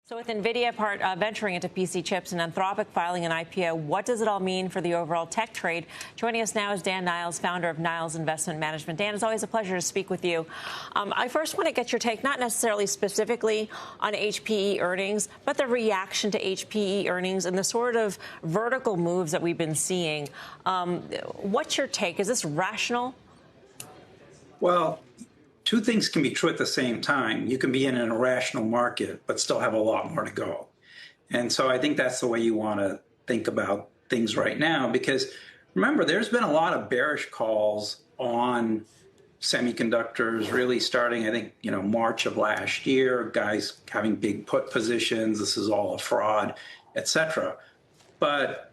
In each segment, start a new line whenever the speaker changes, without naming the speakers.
So with NVIDIA venturing into PC chips and Anthropic filing an IPO, what does it all mean for the overall tech trade? Joining us now is Dan Niles, founder of Niles Investment Management. Dan, it's always a pleasure to speak with you. I first want to get your take, not necessarily specifically on HPE earnings, but the reaction to HPE earnings and the sort of vertical moves that we've been seeing. What's your take? Is this rational?
Well, two things can be true at the same time. You can be in an irrational market, but still have a lot more to go. And so I think that's the way you want to think about things right now, because remember, there's been a lot of bearish calls on semiconductors really starting, I think, March of last year, guys having big put positions. This is all a fraud, etc. But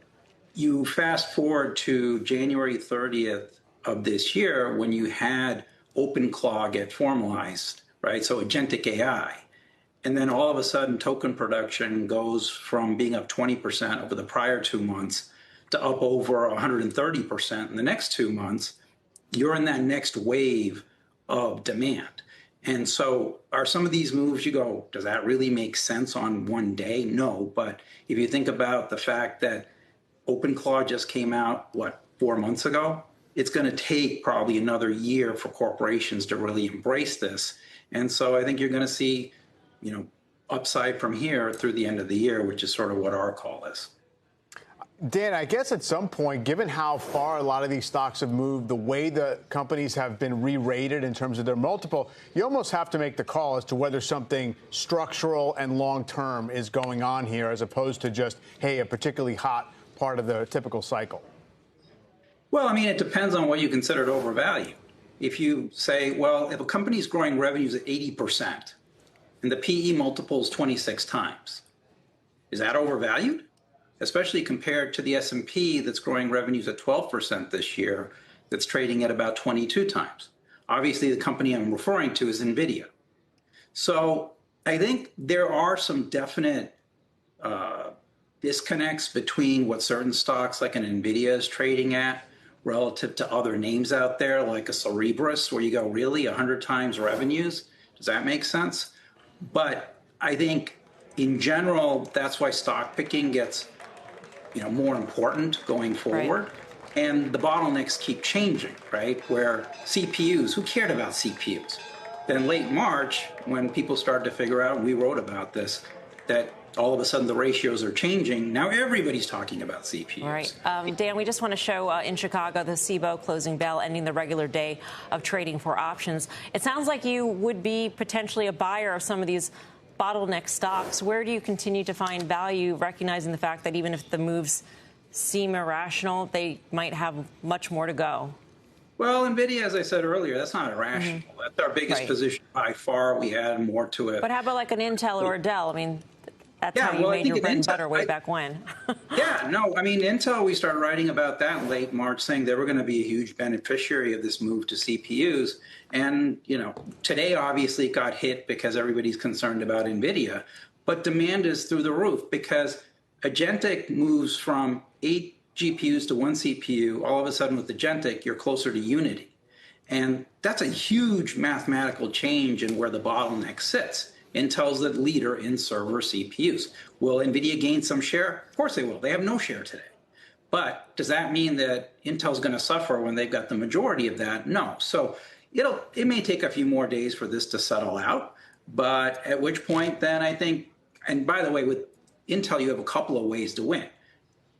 you fast forward to January 30th of this year when you had OpenClaw get formalized, right? So agentic AI. And then all of a sudden, token production goes from being up 20% over the prior 2 months to up over 130% in the next 2 months. You're in that next wave of demand. And so are some of these moves, you go, does that really make sense on one day? No. But if you think about the fact that OpenClaw just came out, 4 months ago? It's going to take probably another year for corporations to really embrace this. And so I think you're going to see, upside from here through the end of the year, which is sort of what our call is.
Dan, I guess at some point, given how far a lot of these stocks have moved, the way the companies have been re-rated in terms of their multiple, you almost have to make the call as to whether something structural and long-term is going on here, as opposed to just, hey, a particularly hot part of the typical cycle.
Well, it depends on what you consider overvalued. If you say, well, if a company is growing revenues at 80% and the PE multiple is 26 times, is that overvalued? Especially compared to the S&P that's growing revenues at 12% this year, that's trading at about 22 times. Obviously, the company I'm referring to is NVIDIA. So I think there are some definite disconnects between what certain stocks like an NVIDIA is trading at relative to other names out there, like a Cerebras, where you go, really, 100 times revenues? Does that make sense? But I think in general, that's why stock picking gets more important going forward. Right. And the bottlenecks keep changing, right? Where CPUs, who cared about CPUs? Then late March, when people started to figure out, and we wrote about this, that all of a sudden the ratios are changing. Now everybody's talking about CPUs.
Right. Dan, we just want to show in Chicago the CBOE closing bell, ending the regular day of trading for options. It sounds like you would be potentially a buyer of some of these bottleneck stocks. Where do you continue to find value, recognizing the fact that even if the moves seem irrational, they might have much more to go?
Well, NVIDIA, as I said earlier, that's not irrational. Mm-hmm. That's our biggest position by far. We add more to it.
But how about like an Intel or a Dell? That's how you made your bread and butter way back when.
Intel, we started writing about that in late March, saying they were going to be a huge beneficiary of this move to CPUs. And, today, obviously, it got hit because everybody's concerned about NVIDIA. But demand is through the roof because agentic moves from 8 GPUs to 1 CPU. All of a sudden, with agentic, you're closer to unity. And that's a huge mathematical change in where the bottleneck sits. Intel's the leader in server CPUs. Will NVIDIA gain some share? Of course they will. They have no share today. But does that mean that Intel's going to suffer when they've got the majority of that? No. So it may take a few more days for this to settle out. But at which point then I think, and by the way, with Intel, you have a couple of ways to win.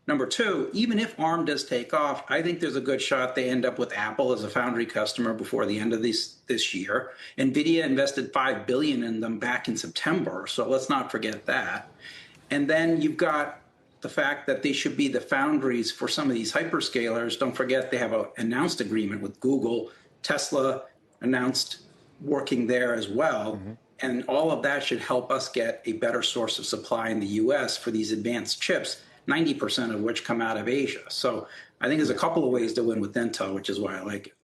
Number two, even if ARM does take off, I think there's a good shot they end up with Apple as a foundry customer before the end of this year. NVIDIA invested $5 billion in them back in September, so let's not forget that. And then you've got the fact that they should be the foundries for some of these hyperscalers. Don't forget they have an announced agreement with Google. Tesla announced working there as well. Mm-hmm. And all of that should help us get a better source of supply in the U.S. for these advanced chips, 90% of which come out of Asia. So I think there's a couple of ways to win with Intel, which is why I like it.